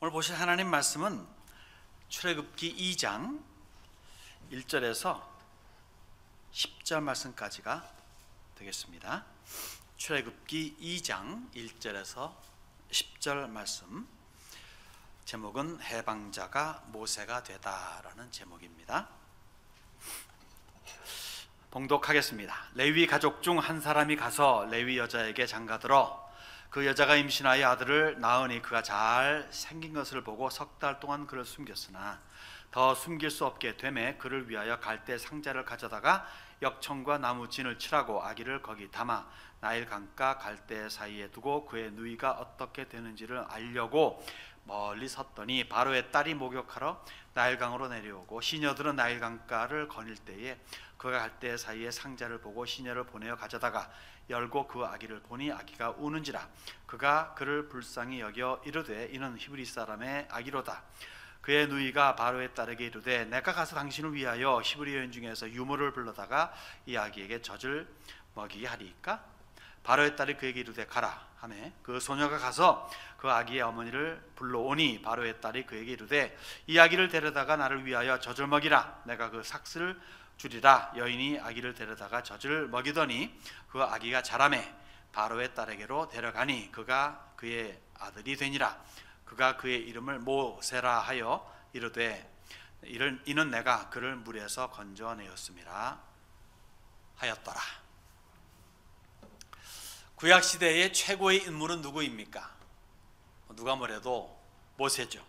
오늘 보실 하나님 말씀은 출애굽기 2장 1절에서 10절 말씀까지가 되겠습니다. 출애굽기 2장 1절에서 10절 말씀, 제목은 해방자가 모세가 되다라는 제목입니다. 봉독하겠습니다. 레위 가족 중 한 사람이 가서 레위 여자에게 장가들어 그 여자가 임신하여 아들을 낳으니 그가 잘 생긴 것을 보고 3달 동안 그를 숨겼으나 더 숨길 수 없게 되매 그를 위하여 갈대 상자를 가져다가 역청과 나무 진을 칠하고 아기를 거기 담아 나일 강가 갈대 사이에 두고 그의 누이가 어떻게 되는지를 알려고 멀리 섰더니 바로의 딸이 목욕하러 나일강으로 내려오고 시녀들은 나일 강가를 거닐 때에 그가 갈대 사이에 상자를 보고 시녀를 보내어 가져다가 열고 그 아기를 보니 아기가 우는지라 그가 그를 불쌍히 여겨 이르되 이는 히브리 사람의 아기로다. 그의 누이가 바로의 딸에게 이르되 내가 가서 당신을 위하여 히브리 여인 중에서 유모를 불러다가 이 아기에게 젖을 먹이게 하리이까? 바로의 딸이 그에게 이르되 가라 하매 그 소녀가 가서 그 아기의 어머니를 불러오니 바로의 딸이 그에게 이르되 이 아기를 데려다가 나를 위하여 젖을 먹이라. 내가 그 삭슬 주리라. 여인이 아기를 데려다가 젖을 먹이더니 그 아기가 자라매 바로의 딸에게로 데려가니 그가 그의 아들이 되니라. 그가 그의 이름을 모세라 하여 이르되 이는 내가 그를 물에서 건져내었음이라 하였더라. 구약시대의 최고의 인물은 누구입니까? 누가 뭐래도 모세죠.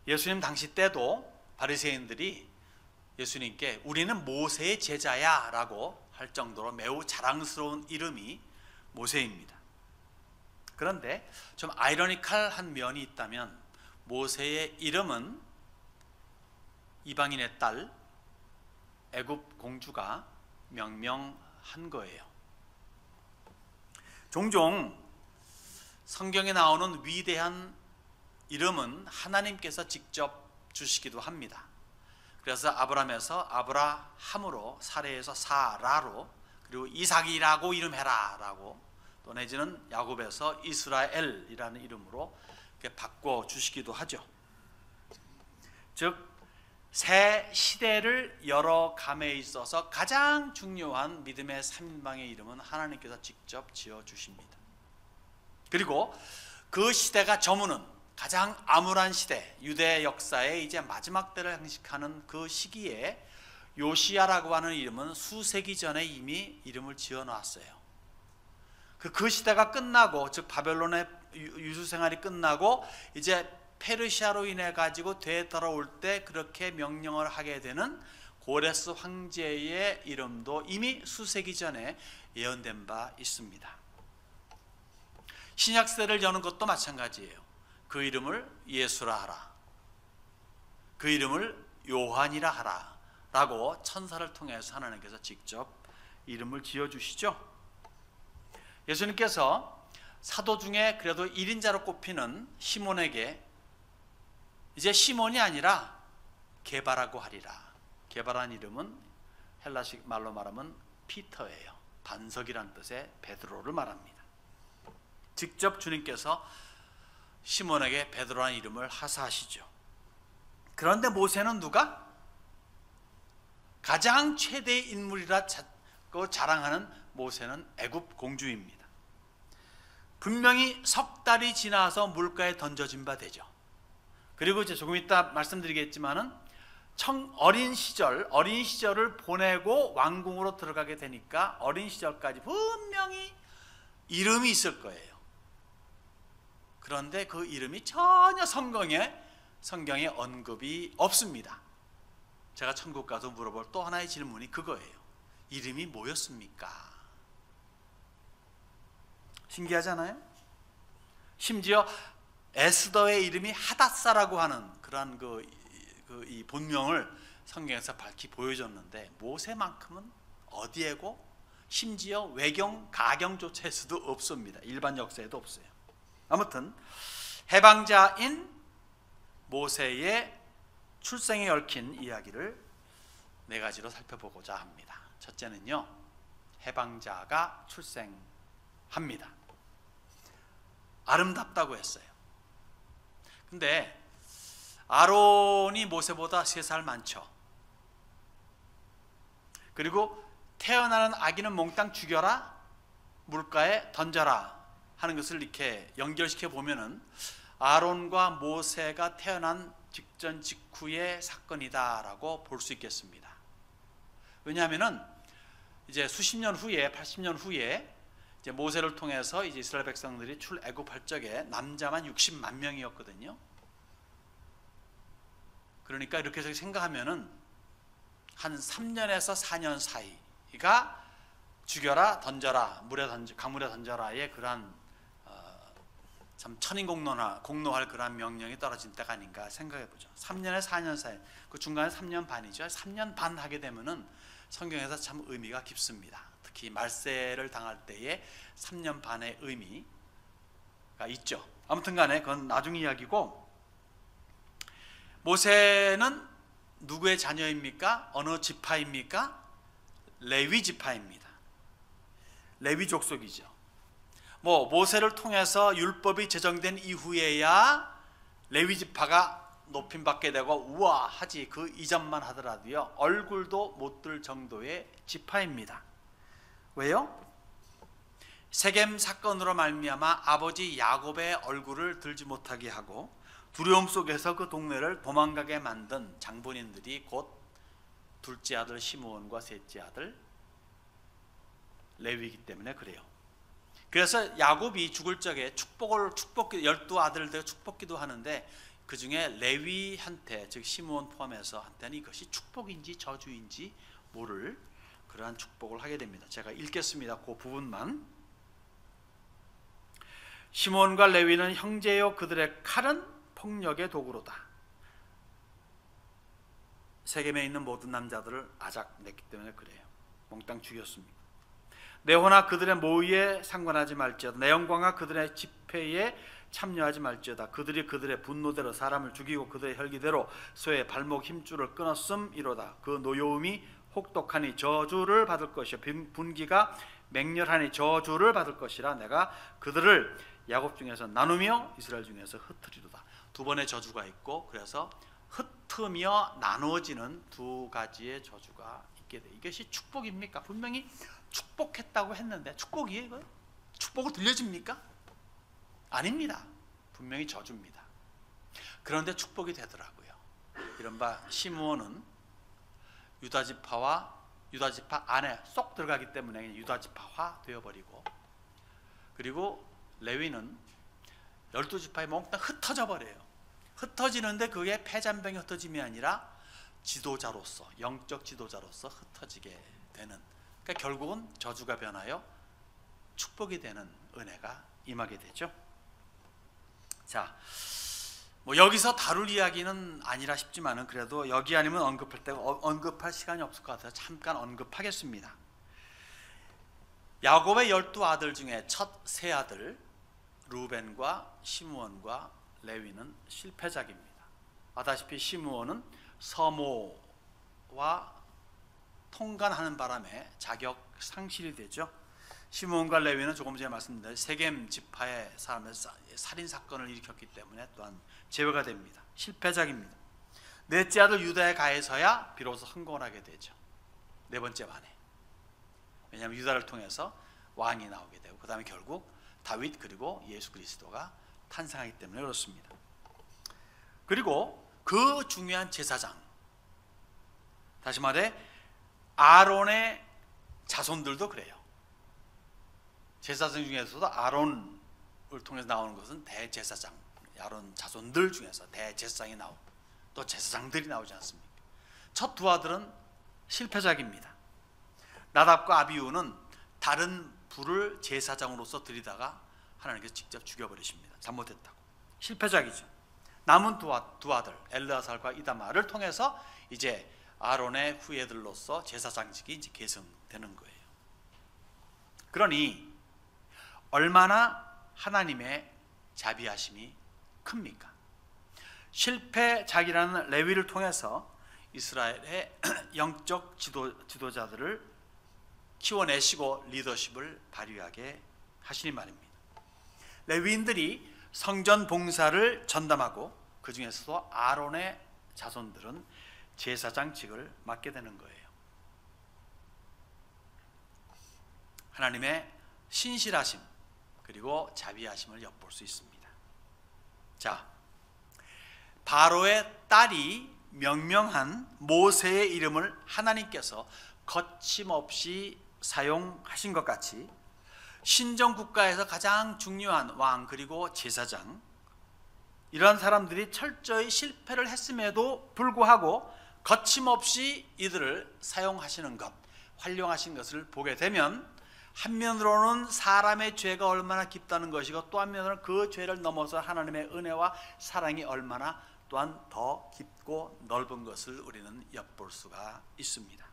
예수님 당시 때도 바리새인들이 예수님께 우리는 모세의 제자야 라고 할 정도로 매우 자랑스러운 이름이 모세입니다. 그런데 좀 아이러니컬한 면이 있다면 모세의 이름은 이방인의 딸 애굽 공주가 명명한 거예요. 종종 성경에 나오는 위대한 이름은 하나님께서 직접 주시기도 합니다. 그래서 아브라함에서 아브라함으로, 사레에서 사라로, 그리고 이삭이라고 이름해라 라고, 또 내지는 야곱에서 이스라엘이라는 이름으로 바꿔 주시기도 하죠. 즉 새 시대를 열어감에 있어서 가장 중요한 믿음의 3인방의 이름은 하나님께서 직접 지어주십니다. 그리고 그 시대가 저무는 가장 암울한 시대, 유대 역사의 이제 마지막 때를 향식하는 그 시기에 요시야라고 하는 이름은 수세기 전에 이미 이름을 지어놨어요. 그 시대가 끝나고, 즉 바벨론의 유수생활이 끝나고 이제 페르시아로 인해 가지고 되돌아올 때 그렇게 명령을 하게 되는 고레스 황제의 이름도 이미 수세기 전에 예언된 바 있습니다. 신약세를 여는 것도 마찬가지예요. 그 이름을 예수라 하라, 그 이름을 요한이라 하라 라고 천사를 통해서 하나님께서 직접 이름을 지어주시죠. 예수님께서 사도 중에 그래도 1인자로 꼽히는 시몬에게 이제 시몬이 아니라 게바라고 하리라. 게바란 이름은 헬라식 말로 말하면 피터예요. 반석이란 뜻의 베드로를 말합니다. 직접 주님께서 시몬에게 베드로라는 이름을 하사하시죠. 그런데 모세는 누가? 가장 최대의 인물이라 자랑하는 모세는 애굽 공주입니다. 분명히 3달이 지나서 물가에 던져진 바 되죠. 그리고 이제 조금 이따 말씀드리겠지만은 어린 시절을 보내고 왕궁으로 들어가게 되니까 어린 시절까지 분명히 이름이 있을 거예요. 그런데 그 이름이 전혀 성경에 언급이 없습니다. 제가 천국 가서 물어볼 또 하나의 질문이 그거예요. 이름이 뭐였습니까? 신기하잖아요. 심지어 에스더의 이름이 하닷사라고 하는 그러한 이 본명을 성경에서 밝히 보여줬는데 모세만큼은 어디에고 심지어 외경, 가경조차에서도 없습니다. 일반 역사에도 없어요. 아무튼 해방자인 모세의 출생에 얽힌 이야기를 4가지로 살펴보고자 합니다. 첫째는요, 해방자가 출생합니다. 아름답다고 했어요. 근데 아론이 모세보다 3살 많죠. 그리고 태어나는 아기는 몽땅 죽여라, 물가에 던져라 하는 것을 이렇게 연결시켜 보면은 아론과 모세가 태어난 직전 직후의 사건이다라고 볼 수 있겠습니다. 왜냐하면은 이제 수십 년 후에, 80년 후에 이제 모세를 통해서 이제 이스라엘 백성들이 출애굽할 적에 남자만 60만 명이었거든요. 그러니까 이렇게 해서 생각하면은 한 3년에서 4년 사이가 죽여라, 던져라, 물에 던져, 강물에 던져라의 그러한 참 천인공노할 그러한 명령이 떨어진 때가 아닌가 생각해 보죠. 3년에서 4년 사이, 그 중간에 3년 반이죠. 3년 반 하게 되면은 성경에서 참 의미가 깊습니다. 특히 말세를 당할 때에 3년 반의 의미가 있죠. 아무튼 간에 그건 나중 이야기고, 모세는 누구의 자녀입니까? 어느 지파입니까? 레위 지파입니다. 레위 족속이죠. 모세를 통해서 율법이 제정된 이후에야 레위 지파가 높임받게 되고 우와 하지, 그 이전만 하더라도요 얼굴도 못 들 정도의 지파입니다. 왜요? 세겜 사건으로 말미암아 아버지 야곱의 얼굴을 들지 못하게 하고 두려움 속에서 그 동네를 도망가게 만든 장본인들이 곧 둘째 아들 시므온과 셋째 아들 레위이기 때문에 그래요. 그래서 야곱이 죽을 적에 축복기 12아들들 축복기도 하는데 그 중에 레위한테, 즉 시므온 포함해서 한테는 이것이 축복인지 저주인지 모를 그러한 축복을 하게 됩니다. 제가 읽겠습니다. 그 부분만. 시므온과 레위는 형제요, 그들의 칼은 폭력의 도구로다. 세겜에 있는 모든 남자들을 아작 냈기 때문에 그래요. 몽땅 죽였습니다. 내 호나 그들의 모의에 상관하지 말지어다. 내 영광과 그들의 집회에 참여하지 말지어다. 그들이 그들의 분노대로 사람을 죽이고 그들의 혈기대로 소의 발목 힘줄을 끊었음이로다. 그 노여움이 혹독하니 저주를 받을 것이요 분기가 맹렬하니 저주를 받을 것이라. 내가 그들을 야곱 중에서 나누며 이스라엘 중에서 흩으리로다. 두 번의 저주가 있고, 그래서 흩으며 나누어지는 두 가지의 저주가 있게 돼. 이것이 축복입니까? 분명히 축복했다고 했는데 축복이에요? 이거? 축복을 들려줍니까? 아닙니다. 분명히 저주입니다. 그런데 축복이 되더라고요. 이른바 시므온은 유다지파 안에 쏙 들어가기 때문에 유다지파화 되어버리고, 그리고 레위는 12지파에 몽땅 흩어져 버려요. 흩어지는데 그게 패잔병이 흩어짐이 아니라 지도자로서, 영적 지도자로서 흩어지게 되는, 그러니까 결국은 저주가 변하여 축복이 되는 은혜가 임하게 되죠. 자, 여기서 다룰 이야기는 아니라 싶지만은 그래도 여기 아니면 언급할 시간이 없을 것 같아서 잠깐 언급하겠습니다. 야곱의 12아들 중에 첫 세 아들 루벤과 시므온과 레위는 실패작입니다. 아다시피 시므온은 서모와 통간하는 바람에 자격 상실이 되죠. 시므온과 레위는 조금 전에 말씀드린 세겜 지파의 사람의 살인 사건을 일으켰기 때문에 또한 제외가 됩니다. 실패작입니다. 넷째 아들 유다에 가해서야 비로소 성공을 하게 되죠. 네 번째 만에. 왜냐하면 유다를 통해서 왕이 나오게 되고 그 다음에 결국 다윗 그리고 예수 그리스도가 탄생하기 때문에 그렇습니다. 그리고 그 중요한 제사장, 다시 말해 아론의 자손들도 그래요. 제사장 중에서도 아론을 통해서 나오는 것은 대제사장, 아론 자손들 중에서 대제사장이 나오고 또 제사장들이 나오지 않습니까? 첫 두 아들은 실패작입니다. 나답과 아비후는 다른 불을 제사장으로서 드리다가 하나님께서 직접 죽여버리십니다. 잘못했다고. 실패작이죠. 남은 두 아들 엘르아살과 이다마를 통해서 이제 아론의 후예들로서 제사장직이 이제 계승되는 거예요. 그러니 얼마나 하나님의 자비하심이 큽니까? 실패작이라는 레위를 통해서 이스라엘의 영적 지도자들을 키워내시고 리더십을 발휘하게 하시니 말입니다. 레위인들이 성전 봉사를 전담하고 그 중에서도 아론의 자손들은 제사장직을 맡게 되는 거예요. 하나님의 신실하심 그리고 자비하심을 엿볼 수 있습니다. 자, 바로의 딸이 명명한 모세의 이름을 하나님께서 거침없이 사용하신 것 같이 신정 국가에서 가장 중요한 왕 그리고 제사장, 이러한 사람들이 철저히 실패를 했음에도 불구하고 거침없이 이들을 사용하시는 것, 활용하신 것을 보게 되면 한면으로는 사람의 죄가 얼마나 깊다는 것이고 또 한면으로는 그 죄를 넘어서 하나님의 은혜와 사랑이 얼마나 또한 더 깊고 넓은 것을 우리는 엿볼 수가 있습니다.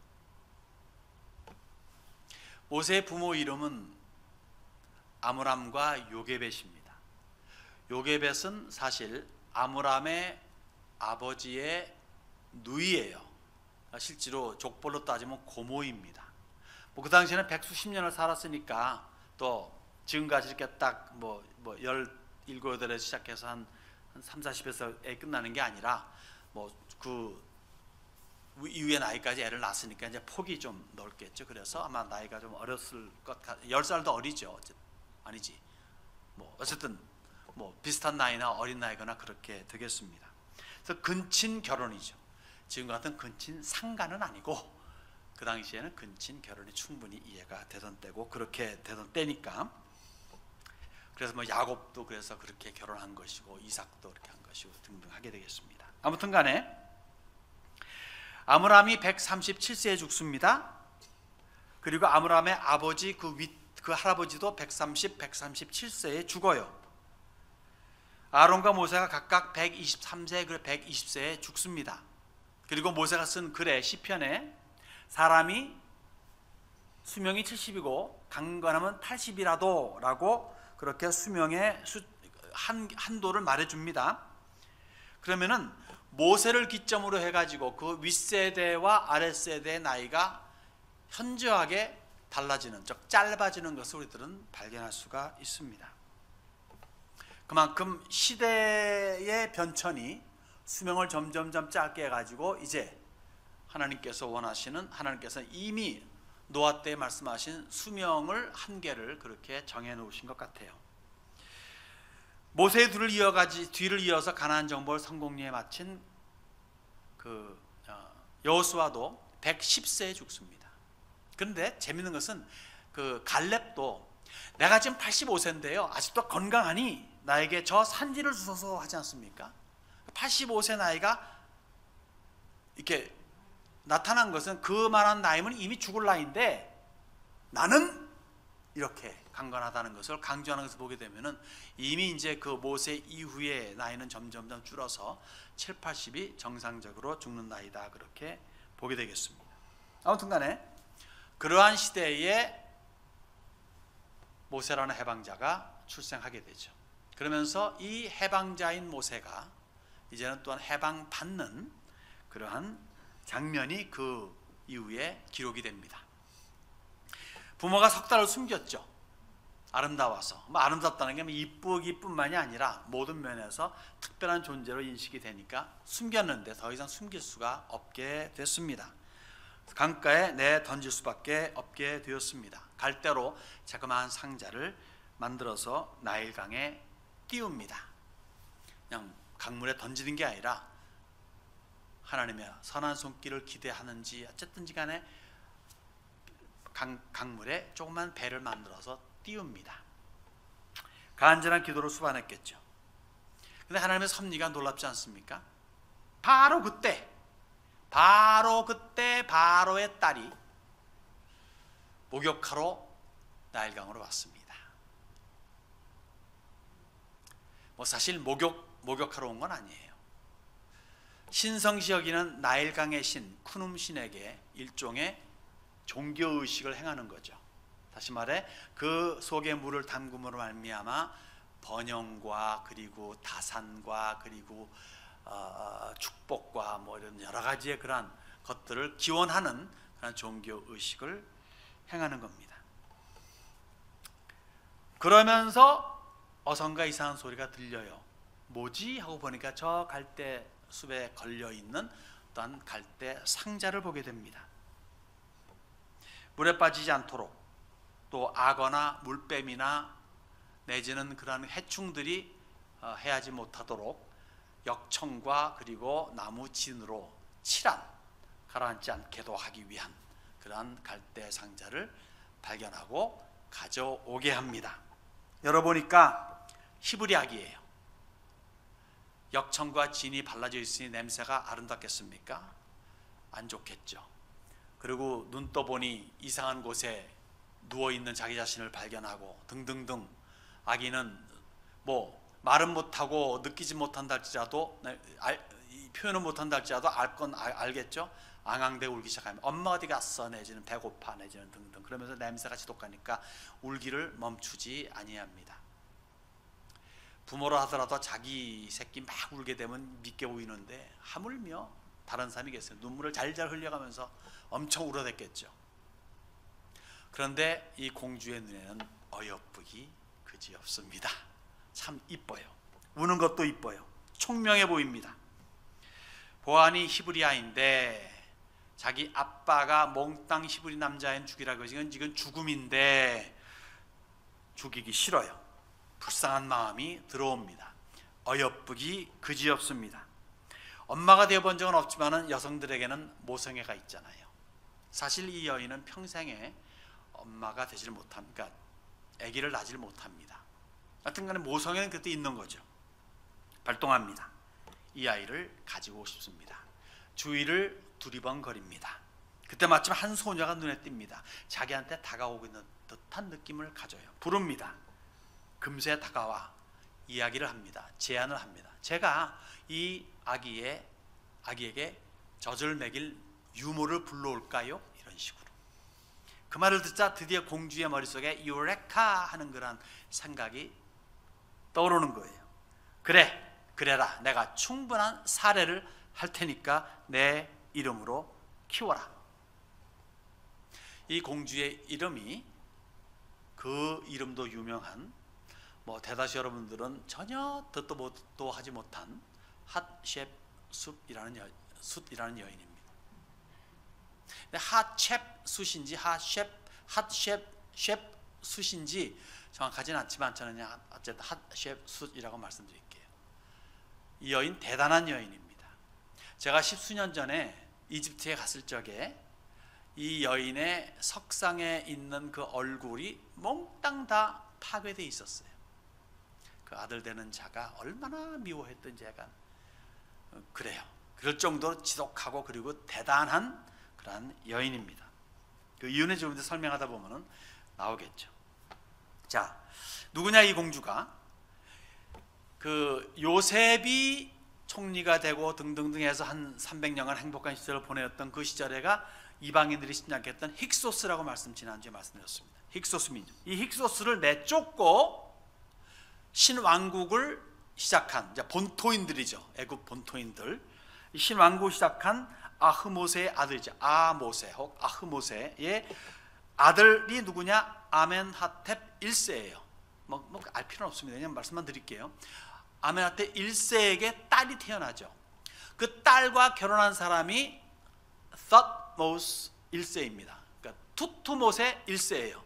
모세의 부모 이름은 아므람과 요게벳입니다. 요게벳은 사실 아므람의 아버지의 누이예요. 실제로 족벌로 따지면 고모입니다. 그 당시에는 백수십 년을 살았으니까 또 지금까지 이렇게 딱 17, 8에 시작해서 한 3, 40에서 애 끝나는 게 아니라 그 이후의 나이까지 애를 낳았으니까 이제 폭이 좀 넓겠죠. 그래서 아마 나이가 좀 어렸을 것 같아. 10살도 어리죠. 아니지. 어쨌든 비슷한 나이나 어린 나이거나 그렇게 되겠습니다. 그래서 근친 결혼이죠. 지금 같은 근친 상가는 아니고 그 당시에는 근친 결혼이 충분히 이해가 되던 때고 그렇게 되던 때니까. 그래서 야곱도 그래서 그렇게 결혼한 것이고 이삭도 그렇게 한 것이고 등등 하게 되겠습니다. 아무튼 간에 아므람이 137세에 죽습니다. 그리고 아므람의 아버지 그 할아버지도 137세에 죽어요. 아론과 모세가 각각 123세, 120세에 죽습니다. 그리고 모세가 쓴 글에 시편에 사람이 수명이 70이고 강건하면 80이라도 라고 그렇게 수명의 한도를 말해줍니다. 그러면은 모세를 기점으로 해가지고 그 윗세대와 아랫세대의 나이가 현저하게 달라지는, 즉 짧아지는 것을 우리들은 발견할 수가 있습니다. 그만큼 시대의 변천이 수명을 점점점 짧게 해가지고 이제 하나님께서 이미 노아 때 말씀하신 수명을 한계를 그렇게 정해 놓으신 것 같아요. 모세의 뒤를 이어서 가나안 정복을 성공리에 마친 그 여호수아도 110세에 죽습니다. 그런데 재밌는 것은 그 갈렙도 내가 지금 85세인데요 아직도 건강하니 나에게 저 산지를 주소서 하지 않습니까? 85세 나이가 이렇게 나타난 것은 그만한 나이면 이미 죽을 나이인데 나는 이렇게 강건하다는 것을 강조하는 것을 보게 되면은 이미 이제 그 모세 이후의 나이는 점점 줄어서 7, 80이 정상적으로 죽는 나이다 그렇게 보게 되겠습니다. 아무튼 간에 그러한 시대에 모세라는 해방자가 출생하게 되죠. 그러면서 이 해방자인 모세가 이제는 또한 해방받는 그러한 장면이 그 이후에 기록이 됩니다. 부모가 석 달을 숨겼죠. 아름다워서. 아름답다는 게 이쁘기뿐만이 아니라 모든 면에서 특별한 존재로 인식이 되니까 숨겼는데 더 이상 숨길 수가 없게 됐습니다. 강가에 내던질 수밖에 없게 되었습니다. 갈대로 자그마한 상자를 만들어서 나일강에 띄웁니다. 그냥 강물에 던지는 게 아니라 하나님의 선한 손길을 기대하는지 어쨌든지 간에 강물에 조그만 배를 만들어서 띄웁니다. 간절한 기도로 수반했겠죠. 근데 하나님의 섭리가 놀랍지 않습니까? 바로 그때 바로의 딸이 목욕하러 나일강으로 왔습니다. 사실 목욕하러 온 건 아니에요. 신성시 여기는 나일강의 신 쿠눔 신에게 일종의 종교의식을 행하는 거죠. 다시 말해 그 속에 물을 담금으로 말미암아 번영과 그리고 다산과 그리고 축복과 이런 여러 가지의 그러한 것들을 기원하는 그런 종교의식을 행하는 겁니다. 그러면서 어선가 이상한 소리가 들려요. 뭐지? 하고 보니까 저 갈대 숲에 걸려있는 어떤 갈대 상자를 보게 됩니다. 물에 빠지지 않도록, 또 악어나 물뱀이나 내지는 그러한 해충들이 해하지 못하도록 역청과 그리고 나무 진으로 칠한, 가라앉지 않게도 하기 위한 그러한 갈대 상자를 발견하고 가져오게 합니다. 열어보니까 히브리학이에요. 역청과 진이 발라져 있으니 냄새가 아름답겠습니까? 안 좋겠죠. 그리고 눈 떠보니 이상한 곳에 누워있는 자기 자신을 발견하고 등등등. 아기는 뭐 말은 못하고 느끼지 못한다 할지라도, 표현은 못한다 할지라도 알 건 알겠죠. 앙앙대고 울기 시작하면 엄마 어디 갔어? 내지는 배고파, 내지는 등등. 그러면서 냄새가 지독하니까 울기를 멈추지 아니합니다. 부모라 하더라도 자기 새끼 막 울게 되면 믿게 보이는데 하물며 다른 사람이겠어요. 눈물을 잘잘 흘려가면서 엄청 울어댔겠죠. 그런데 이 공주의 눈에는 어여쁘기 그지없습니다. 참 이뻐요. 우는 것도 이뻐요. 총명해 보입니다. 보안이 히브리아인데 자기 아빠가 몽땅 히브리 남자인 죽이라고 해서 이건 죽음인데 죽이기 싫어요. 불쌍한 마음이 들어옵니다. 어여쁘기 그지없습니다. 엄마가 되어본 적은 없지만 여성들에게는 모성애가 있잖아요. 사실 이 여인은 평생에 엄마가 되질 못합니다. 아기를 낳질 못합니다. 하여튼간에 모성애는 그때 있는 거죠. 발동합니다. 이 아이를 가지고 싶습니다. 주위를 두리번거립니다. 그때 마침 한 소녀가 눈에 띕니다. 자기한테 다가오고 있는 듯한 느낌을 가져요. 부릅니다. 금세 다가와 이야기를 합니다. 제안을 합니다. 제가 이 아기에게 젖을 먹일 유모를 불러올까요? 이런 식으로. 그 말을 듣자 드디어 공주의 머릿속에 유레카 하는 그런 생각이 떠오르는 거예요. 그래라. 내가 충분한 사례를 할 테니까 내 이름으로 키워라. 이 공주의 이름이 그 이름도 유명한, 뭐 대다수 여러분들은 전혀 듣도 하지 못한 핫셰프숫이라는 여인입니다. 핫셰프숫인지 핫셰프숫인지 정확하지는 않지만 저는 그냥 어쨌든 핫셰프숫이라고 말씀드릴게요. 이 여인 대단한 여인입니다. 제가 10수년 전에 이집트에 갔을 적에 이 여인의 석상에 있는 그 얼굴이 몽땅 다 파괴되어 있었어요. 그 아들 되는 자가 얼마나 미워했던지 약간 그래요. 그럴 정도로 지독하고 그리고 대단한 그런 여인입니다. 그 이유는 좀 더 설명하다 보면 나오겠죠. 자, 누구냐 이 공주가? 그 요셉이 총리가 되고 등등등 해서 한 300년간 행복한 시절을 보내었던 그 시절에가 이방인들이 신약했던 힉소스라고 지난주에 말씀드렸습니다. 힉소스 민족. 이 힉소스를 내쫓고 신왕국을 시작한 본토인들이죠. 애굽 본토인들. 신왕국을 시작한 아흐모세의 아들이죠. 아모세 혹 아흐모세의 아들이 누구냐? 아멘하텝 1세예요. 뭐 알 필요는 없습니다. 그냥 말씀만 드릴게요. 아멘하텝 1세에게 딸이 태어나죠. 그 딸과 결혼한 사람이 텄모스 1세입니다. 그러니까 투투모세 1세예요.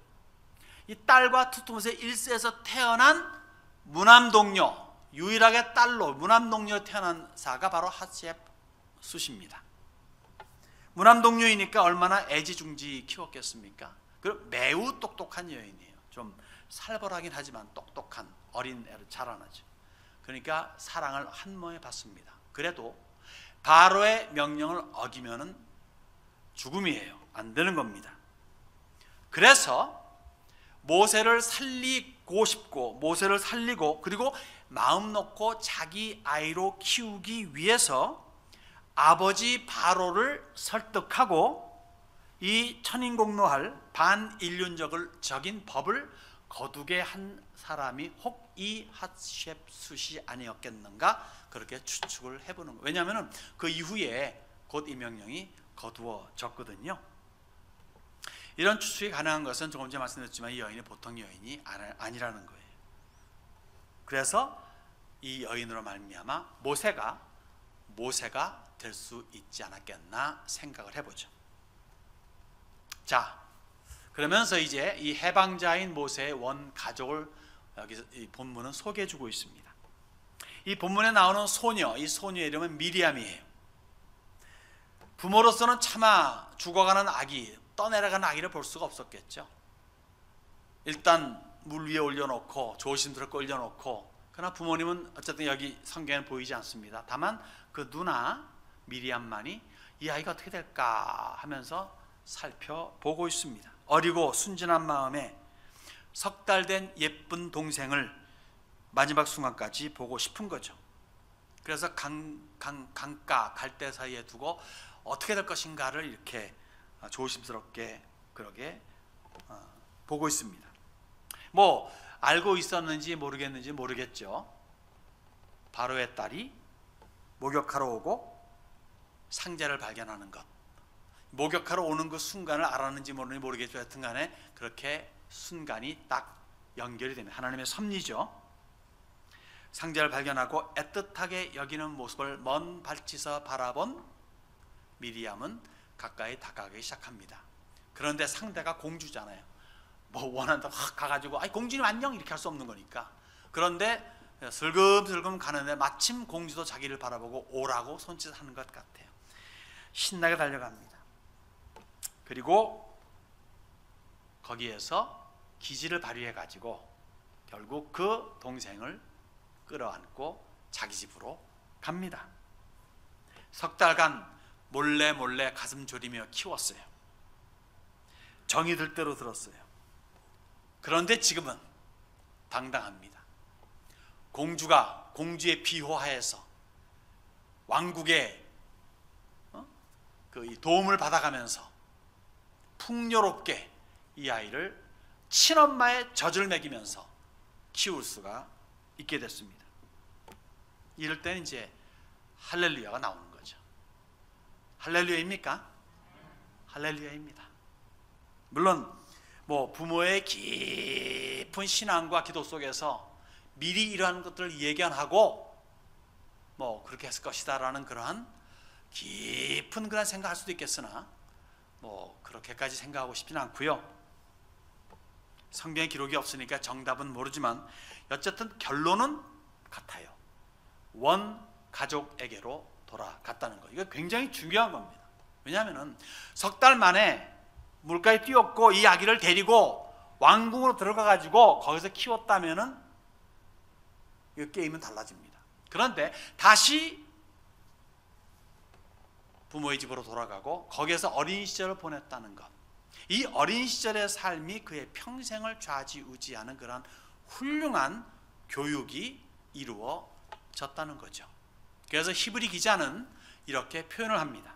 이 딸과 투투모세 1세에서 태어난 무남동녀, 유일하게 딸로 무남동녀 태어난 사가 바로 핫셰프숫입니다. 무남동녀이니까 얼마나 애지중지 키웠겠습니까? 그리고 매우 똑똑한 여인이에요. 좀 살벌하긴 하지만 똑똑한 어린 애를 자라나죠. 그러니까 사랑을 한 몸에 받습니다. 그래도 바로의 명령을 어기면은 죽음이에요. 안 되는 겁니다. 그래서 모세를 살리고 싶고 모세를 살리고 그리고 마음 놓고 자기 아이로 키우기 위해서 아버지 바로를 설득하고 이 천인공노할 반인륜적인 법을 거두게 한 사람이 혹 이 핫셰프숫이 아니었겠는가 그렇게 추측을 해보는 거예요. 왜냐하면 그 이후에 곧 이 명령이 거두어졌거든요. 이런 추측이 가능한 것은 조금 전에 말씀드렸지만 이 여인이 보통 여인이 아니라는 거예요. 그래서 이 여인으로 말미암아 모세가 될 수 있지 않았겠나 생각을 해보죠. 자, 그러면서 이제 이 해방자인 모세의 원 가족을 여기서 이 본문은 소개해주고 있습니다. 이 본문에 나오는 소녀, 이 소녀의 이름은 미리암이에요. 부모로서는 차마 죽어가는 아기, 떠내려가는 아기를 볼 수가 없었겠죠. 일단 물 위에 올려놓고 조심스럽게 올려놓고, 그러나 부모님은 어쨌든 여기 성경에는 보이지 않습니다. 다만 그 누나 미리암만이 이 아이가 어떻게 될까 하면서 살펴보고 있습니다. 어리고 순진한 마음에 석 달 된 예쁜 동생을 마지막 순간까지 보고 싶은 거죠. 그래서 강가 갈대 사이에 두고 어떻게 될 것인가를 이렇게 조심스럽게 그러게 보고 있습니다. 뭐 알고 있었는지 모르겠는지 모르겠죠. 바로의 딸이 목욕하러 오고 상자를 발견하는 것, 목욕하러 오는 그 순간을 알았는지 모르는지 모르겠죠. 하여튼 간에 그렇게 순간이 딱 연결이 됩니다. 하나님의 섭리죠. 상자를 발견하고 애틋하게 여기는 모습을 먼 발치서 바라본 미리암은 가까이 다가가기 시작합니다. 그런데 상대가 공주잖아요. 뭐 원한다고 확 가가지고 아이 공주님 안녕 이렇게 할 수 없는 거니까. 그런데 슬금슬금 가는데 마침 공주도 자기를 바라보고 오라고 손짓하는 것 같아요. 신나게 달려갑니다. 그리고 거기에서 기지를 발휘해 가지고 결국 그 동생을 끌어안고 자기 집으로 갑니다. 석 달간 몰래 가슴 졸이며 키웠어요. 정이 들 대로 들었어요. 그런데 지금은 당당합니다. 공주의 비호하에서 왕국의 그 도움을 받아가면서 풍요롭게 이 아이를 친엄마의 젖을 먹이면서 키울 수가 있게 됐습니다. 이럴 때는 이제 할렐루야가 나오는 거죠. 할렐루야입니까? 할렐루야입니다. 물론 뭐 부모의 깊은 신앙과 기도 속에서 미리 이러한 것들을 예견하고 뭐 그렇게 했을 것이다라는 그러한 깊은 그런 생각할 수도 있겠으나 뭐 그렇게까지 생각하고 싶지는 않고요. 성경에 기록이 없으니까 정답은 모르지만 어쨌든 결론은 같아요. 원 가족에게로 돌아갔다는 거. 이거 굉장히 중요한 겁니다. 왜냐하면 석 달 만에 물가에 뛰었고 이 아기를 데리고 왕궁으로 들어가 가지고 거기서 키웠다면은 이 게임은 달라집니다. 그런데 다시 부모의 집으로 돌아가고 거기에서 어린 시절을 보냈다는 것, 이 어린 시절의 삶이 그의 평생을 좌지우지하는 그런 훌륭한 교육이 이루어졌다는 거죠. 그래서 히브리 기자는 이렇게 표현을 합니다.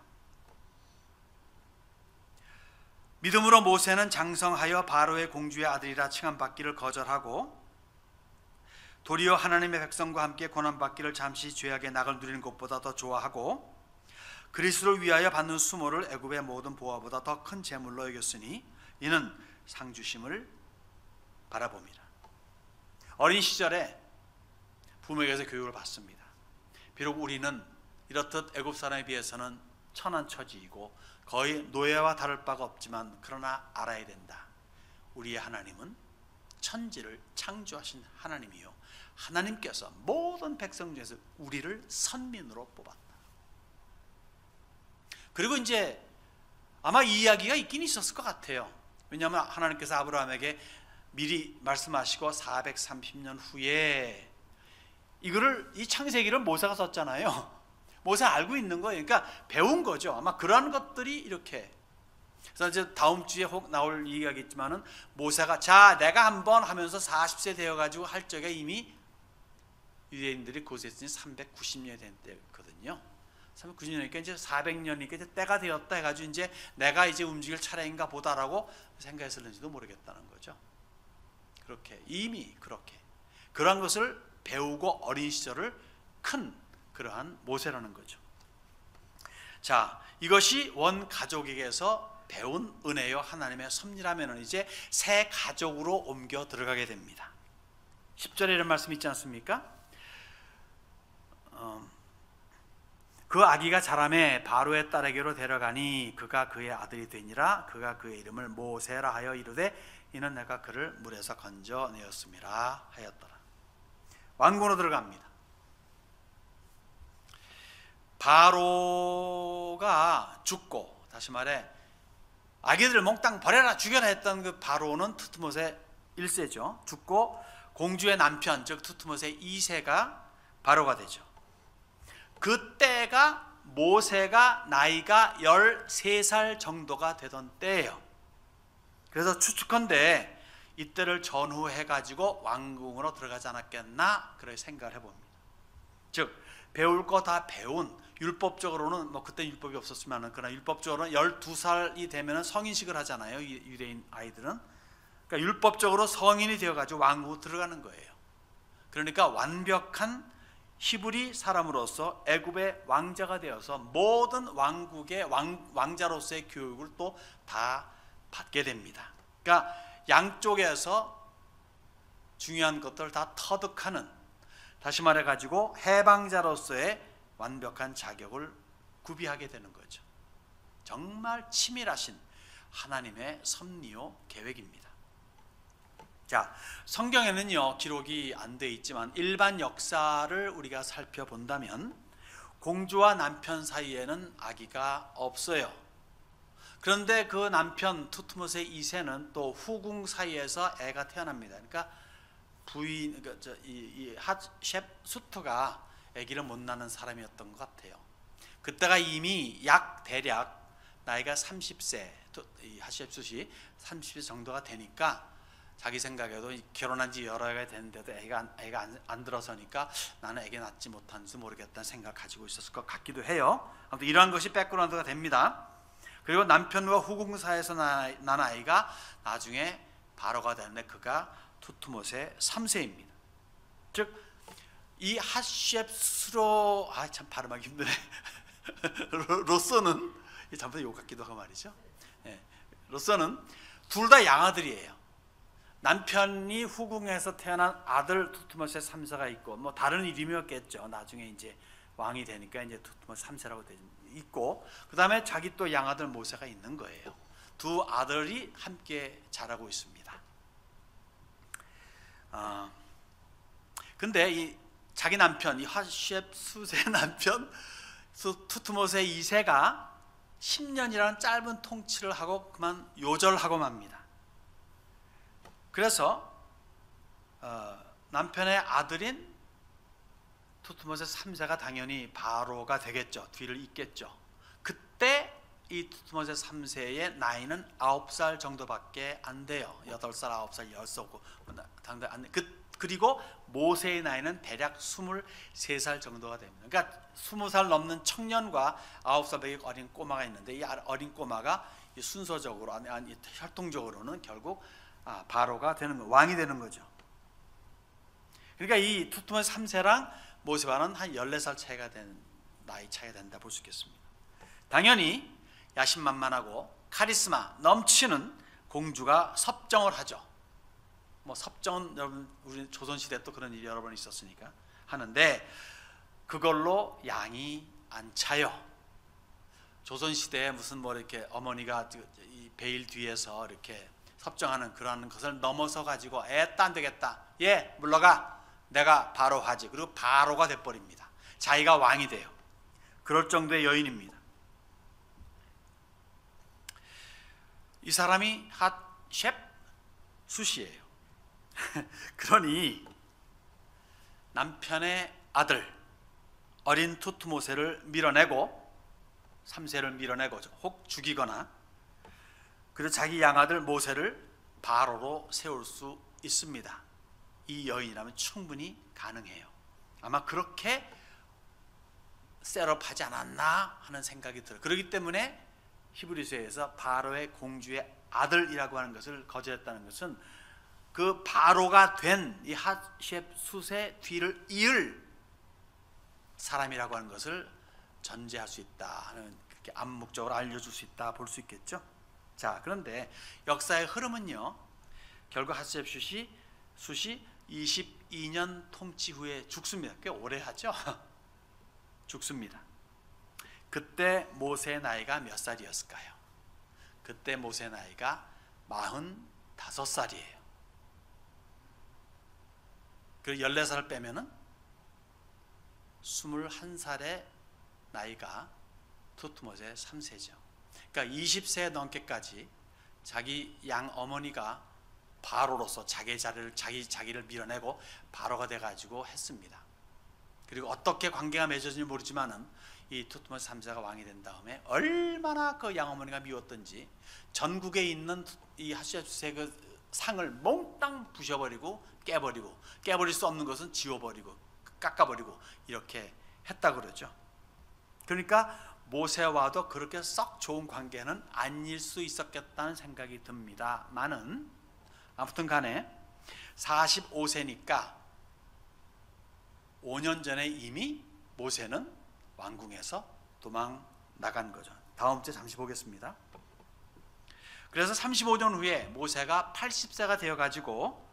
믿음으로 모세는 장성하여 바로의 공주의 아들이라 칭함받기를 거절하고 도리어 하나님의 백성과 함께 고난받기를 잠시 죄악의 낙을 누리는 것보다 더 좋아하고 그리스도를 위하여 받는 수모를 애굽의 모든 보화보다 더 큰 재물로 여겼으니 이는 상주심을 바라봅니다. 어린 시절에 부모에게서 교육을 받습니다. 비록 우리는 이렇듯 애굽 사람에 비해서는 천한 처지이고 거의 노예와 다를 바가 없지만 그러나 알아야 된다. 우리의 하나님은 천지를 창조하신 하나님이요, 하나님께서 모든 백성 중에서 우리를 선민으로 뽑았다. 그리고 이제 아마 이 이야기가 있긴 있었을 것 같아요. 왜냐하면 하나님께서 아브라함에게 미리 말씀하시고 430년 후에 이거를, 이 창세기를 모세가 썼잖아요. 모세가 알고 있는 거예요. 그러니까 배운 거죠. 아마 그러한 것들이 이렇게. 그래서 이제 다음 주에 혹 나올 이야기겠지만은 모세가 자 내가 한번 하면서 40세 되어가지고 할 적에 이미 유대인들이 고생했으니 390년이 된 때거든요. 390년이니까 이제 400년이니까 이제 때가 되었다 해가지고 이제 내가 이제 움직일 차례인가 보다라고 생각했을는지도 모르겠다는 거죠. 그렇게 이미 그렇게 그러한 것을 배우고 어린 시절을 큰 그러한 모세라는 거죠. 자, 이것이 원 가족에게서 배운 은혜요 하나님의 섭리라면 이제 새 가족으로 옮겨 들어가게 됩니다. 10절에 이런 말씀 있지 않습니까? 그 아기가 자라매 바로의 딸에게로 데려가니 그가 그의 아들이 되니라. 그가 그의 이름을 모세라 하여 이르되 이는 내가 그를 물에서 건져내었음이라 하였더라. 완군으로 들어갑니다. 바로가 죽고, 다시 말해 아기들 몽땅 버려라 죽여라 했던 그 바로는 투트모세 1세죠. 죽고 공주의 남편 즉 투트모세 2세가 바로가 되죠. 그때가 모세가 나이가 13살 정도가 되던 때예요. 그래서 추측컨대 이때를 전후해 가지고 왕궁으로 들어가지 않았겠나 그렇게 생각을 해봅니다. 즉 배울 거 다 배운, 율법적으로는 뭐 그때 율법이 없었지만은 그러나 율법적으로는 12살이 되면은 성인식을 하잖아요. 유대인 아이들은. 그러니까 율법적으로 성인이 되어 가지고 왕궁으로 들어가는 거예요. 그러니까 완벽한 히브리 사람으로서 애굽의 왕자가 되어서 모든 왕국의 왕자로서의 교육을 또 다 받게 됩니다. 그러니까 양쪽에서 중요한 것들을 다 터득하는, 다시 말해 가지고 해방자로서의 완벽한 자격을 구비하게 되는 거죠. 정말 치밀하신 하나님의 섭리요 계획입니다. 자, 성경에는요 기록이 안 돼 있지만 일반 역사를 우리가 살펴본다면 공주와 남편 사이에는 아기가 없어요. 그런데 그 남편 투트모세 2세는 또 후궁 사이에서 애가 태어납니다. 그러니까 부인, 이 핫셉수트가 아기를 못 낳는 사람이었던 것 같아요. 그때가 이미 대략 나이가 30세, 이 핫셉수시 30세 정도가 되니까 자기 생각에도 결혼한 지 여러 해가 됐는데도 애가 안 들어서니까 나는 애기 낳지 못한지 모르겠다는 생각을 가지고 있었을 것 같기도 해요. 아무튼 이러한 것이 백그라운드가 됩니다. 그리고 남편과 후궁 사이에서 난 아이가 나중에 바로가 되는데 그가 투트모세 3세입니다. 즉 이 핫셉스로 참 발음하기 힘드네. 로서는 잠깐 욕 같기도 하고 말이죠. 로서는 둘 다 양아들이에요. 남편이 후궁에서 태어난 아들 투트모세 3세가 있고 뭐 다른 이름이었겠죠. 나중에 이제 왕이 되니까 이제 투트모세 3세라고 있고, 그 다음에 자기 또 양아들 모세가 있는 거예요. 두 아들이 함께 자라고 있습니다. 근데 이 자기 남편, 이 핫셉수세 남편 투트모세 2세가 10년이라는 짧은 통치를 하고 그만 요절하고 맙니다. 그래서 남편의 아들인 투트모세 3세가 당연히 바로가 되겠죠. 뒤를 잇겠죠. 그때 이 투트모세 3세의 나이는 9살 정도밖에 안 돼요. 8살, 9살, 10살. 그리고 모세의 나이는 대략 23살 정도가 됩니다. 그러니까 20살 넘는 청년과 9살밖에 어린 꼬마가 있는데 이 어린 꼬마가 순서적으로 혈통적으로는 결국 바로가 되는 거, 왕이 되는 거죠. 그러니까 이 투트모세 3세랑 모세와는 한 14살 차이가 된 나이 차이가 된다 볼 수 있겠습니다. 당연히 야심만만하고 카리스마 넘치는 공주가 섭정을 하죠. 뭐 섭정은 여러분 우리 조선 시대 또 그런 일이 여러 번 있었으니까 하는데 그걸로 양이 안 차요. 조선 시대에 무슨 뭐 이렇게 어머니가 이 베일 뒤에서 이렇게 섭정하는 그런 것을 넘어서 가지고 애따 안 되겠다. 예, 물러가. 내가 바로 하지. 그리고 바로가 돼버립니다. 자기가 왕이 돼요. 그럴 정도의 여인입니다. 이 사람이 핫셉수시예요. 그러니 남편의 아들 어린 투트모세를 밀어내고 3세를 밀어내고 혹 죽이거나 그리고 자기 양아들 모세를 바로로 세울 수 있습니다. 이 여인이라면 충분히 가능해요. 아마 그렇게 셋업하지 않았나 하는 생각이 들어요. 그렇기 때문에 히브리서에서 바로의 공주의 아들이라고 하는 것을 거절했다는 것은 그 바로가 된 이 핫셉수세 뒤를 이을 사람이라고 하는 것을 전제할 수 있다 하는, 그렇게 암묵적으로 알려줄 수 있다 볼 수 있겠죠. 자, 그런데 역사의 흐름은요 결국 핫셉수시 22년 통치 후에 죽습니다. 꽤 오래 하죠. 죽습니다. 그때 모세의 나이가 몇 살이었을까요? 그때 모세의 나이가 45살이에요. 그리고 14살 빼면은 21살의 나이가 투트모세 3세죠. 그러니까 20세 넘게까지 자기 양 어머니가 바로로서 자기를 밀어내고 바로가 돼가지고 했습니다. 그리고 어떻게 관계가 맺어진지 모르지만은 이 투트모세 3세가 왕이 된 다음에 얼마나 그 양어머니가 미웠던지 전국에 있는 이 하수야투스의 그 상을 몽땅 부셔버리고 깨버릴 수 없는 것은 지워버리고 깎아버리고 이렇게 했다 그러죠. 그러니까 모세와도 그렇게 썩 좋은 관계는 아닐 수 있었겠다는 생각이 듭니다만은 아무튼 간에 45세니까 5년 전에 이미 모세는 왕궁에서 도망 나간 거죠. 다음 주에 잠시 보겠습니다. 그래서 35년 후에 모세가 80세가 되어 가지고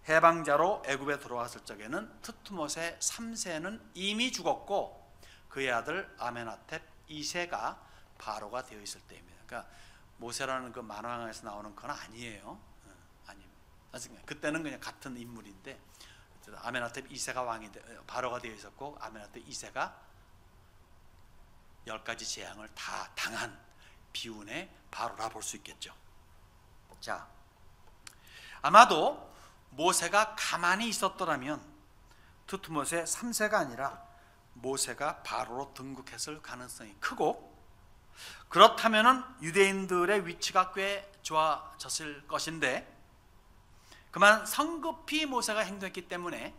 해방자로 애굽에 들어왔을 적에는 투트모세 3세는 이미 죽었고 그의 아들 아메나텝 2세가 바로가 되어 있을 때입니다. 그러니까 모세라는 그 만화에서 나오는 건 아니에요. 아닙니다. 그때는 그냥 같은 인물인데 아메나텝 2세가 바로가 되어 있었고 아메나텝 2세가 10가지 재앙을 다 당한 비운의 바로라 볼 수 있겠죠. 자, 아마도 모세가 가만히 있었더라면 투트모세 3세가 아니라 모세가 바로로 등극했을 가능성이 크고, 그렇다면은 유대인들의 위치가 꽤 좋아졌을 것인데 그만 성급히 모세가 행동했기 때문에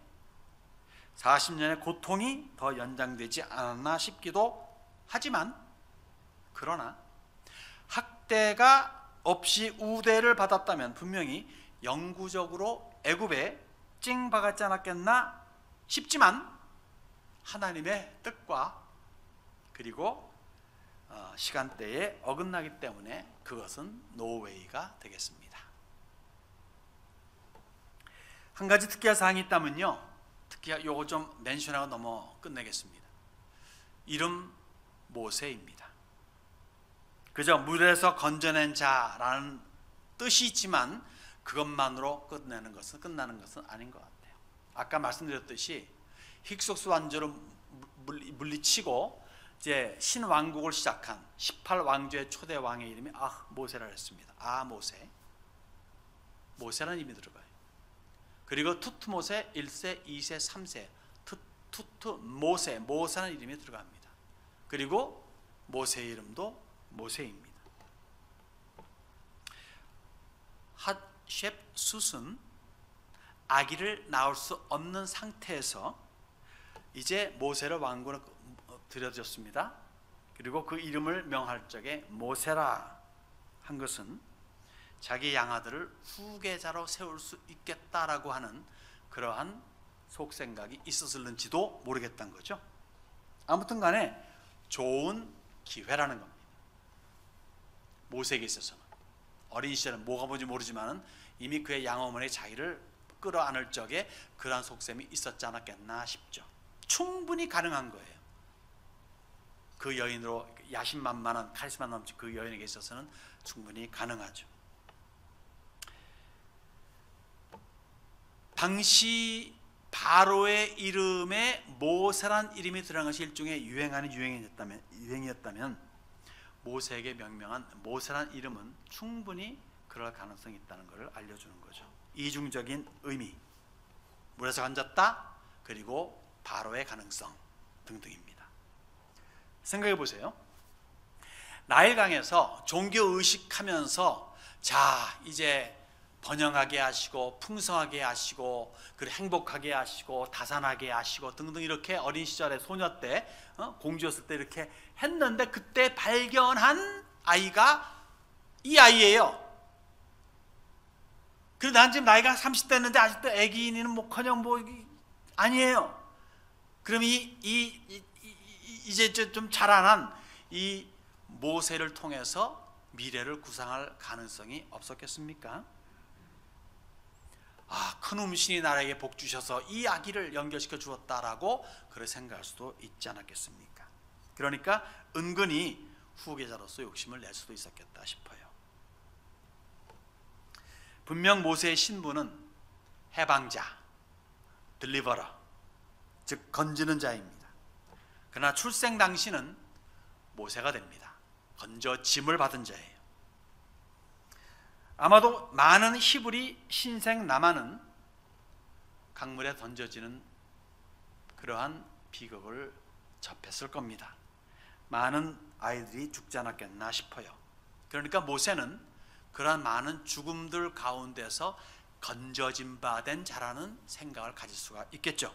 40년의 고통이 더 연장되지 않았나 싶기도 하지만, 그러나 학대가 없이 우대를 받았다면 분명히 영구적으로 애굽에 찡박았지 않았겠나 싶지만 하나님의 뜻과 그리고 시간대에 어긋나기 때문에 그것은 노웨이가 되겠습니다. 한 가지 특이한 사항이 있다면요, 특히 요거 좀 멘션하고 넘어 끝내겠습니다. 이름 모세입니다. 그저 물에서 건져낸 자라는 뜻이 있지만 그것만으로 끝나는 것은 아닌 것 같아요. 아까 말씀드렸듯이 힉소스 왕조로 물리치고 이제 신왕국을 시작한 18왕조의 초대 왕의 이름이 모세라 했습니다. 모세라는 이름이 들어가요. 그리고 투트모세 1세, 2세, 3세 모세라는 이름이 들어갑니다. 그리고 모세의 이름도 모세입니다. 핫셉숫은 아기를 낳을 수 없는 상태에서 이제 모세를 왕궁으로 들여졌습니다. 그리고 그 이름을 명할 적에 모세라 한 것은 자기 양아들을 후계자로 세울 수 있겠다라고 하는 그러한 속생각이 있었을는지도 모르겠다는 거죠. 아무튼 간에 좋은 기회라는 겁니다. 모세에게 있어서는 어린 시절은 뭐가 뭔지 모르지만 이미 그의 양어머니 자기를 끌어안을 적에 그러한 속셈이 있었지 않았겠나 싶죠. 충분히 가능한 거예요. 그 여인으로 야심만만한 카리스마 넘친 그 여인에게 있어서는 충분히 가능하죠. 당시 바로의 이름에 모세란 이름이 들어간 것이 일종의 유행하는 유행이었다면 모세에게 명명한 모세란 이름은 충분히 그럴 가능성이 있다는 것을 알려주는 거죠. 이중적인 의미, 물에서 건졌다, 그리고 바로의 가능성 등등입니다. 생각해 보세요. 나일강에서 종교의식하면서 자 이제 번영하게 하시고 풍성하게 하시고 그리고 행복하게 하시고 다산하게 하시고 등등 이렇게 어린 시절에 소녀 때 공주였을 때 이렇게 했는데 그때 발견한 아이가 이 아이예요. 그리고 난 지금 나이가 30 됐는데 아직도 애기는 뭐커녕 아니에요. 그럼 이제 좀 자라난 이 모세를 통해서 미래를 구상할 가능성이 없었겠습니까? 큰 음신이 나라에게 복 주셔서 이 아기를 연결시켜 주었다라고 그렇게 생각할 수도 있지 않았겠습니까? 그러니까 은근히 후계자로서 욕심을 낼 수도 있었겠다 싶어요. 분명 모세의 신분은 해방자, 딜리버러, 즉 건지는 자입니다. 그러나 출생 당시는 모세가 됩니다. 건져짐을 받은 자예요. 아마도 많은 히브리 신생 남아는 강물에 던져지는 그러한 비극을 접했을 겁니다. 많은 아이들이 죽지 않았겠나 싶어요. 그러니까 모세는 그러한 많은 죽음들 가운데서 건져진 바 된 자라는 생각을 가질 수가 있겠죠.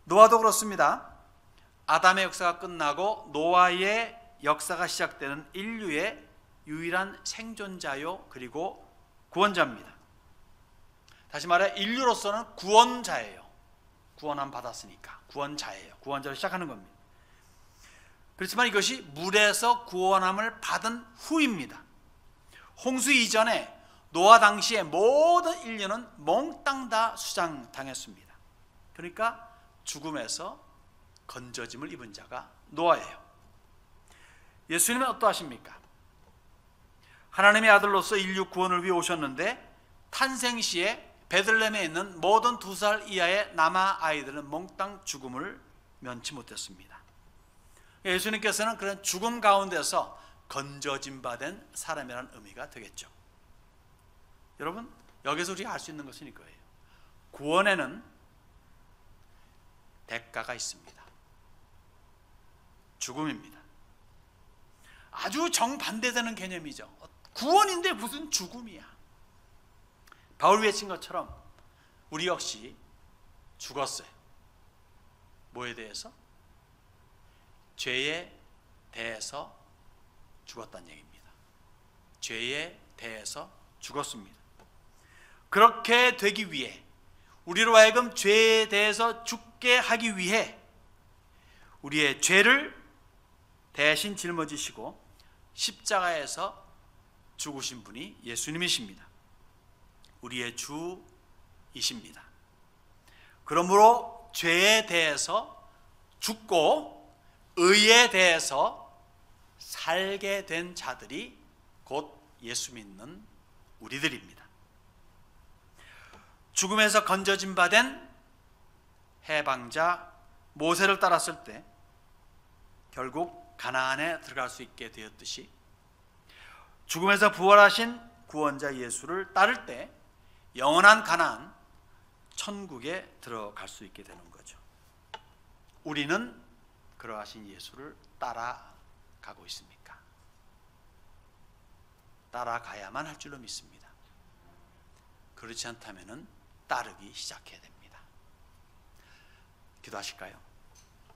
노아도 그렇습니다. 아담의 역사가 끝나고 노아의 역사가 시작되는 인류의 유일한 생존자요 그리고 구원자입니다. 다시 말해 인류로서는 구원자예요. 구원함 받았으니까 구원자예요. 구원자로 시작하는 겁니다. 그렇지만 이것이 물에서 구원함을 받은 후입니다. 홍수 이전에 노아 당시에 모든 인류는 몽땅 다 수장당했습니다. 그러니까 죽음에서 건져짐을 입은 자가 노아예요. 예수님은 어떠하십니까? 하나님의 아들로서 인류 구원을 위해 오셨는데 탄생 시에 베들레헴에 있는 모든 2살 이하의 남아 아이들은 몽땅 죽음을 면치 못했습니다. 예수님께서는 그런 죽음 가운데서 건져진 바 된 사람이라는 의미가 되겠죠. 여러분, 여기서 우리가 알 수 있는 것은 이거예요. 구원에는 대가가 있습니다. 죽음입니다. 아주 정반대되는 개념이죠. 구원인데 무슨 죽음이야. 바울이 외친 것처럼 우리 역시 죽었어요. 뭐에 대해서? 죄에 대해서 죽었다는 얘기입니다. 죄에 대해서 죽었습니다. 그렇게 되기 위해 우리로 하여금 죄에 대해서 죽게 하기 위해 우리의 죄를 대신 짊어지시고 십자가에서 죽으신 분이 예수님이십니다. 우리의 주이십니다. 그러므로 죄에 대해서 죽고 의에 대해서 살게 된 자들이 곧 예수 믿는 우리들입니다. 죽음에서 건져진 바 된 해방자 모세를 따랐을 때 결국 가나안에 들어갈 수 있게 되었듯이 죽음에서 부활하신 구원자 예수를 따를 때 영원한 가나안 천국에 들어갈 수 있게 되는 거죠. 우리는 그러하신 예수를 따라가고 있습니까? 따라가야만 할 줄로 믿습니다. 그렇지 않다면 따르기 시작해야 됩니다. 기도하실까요?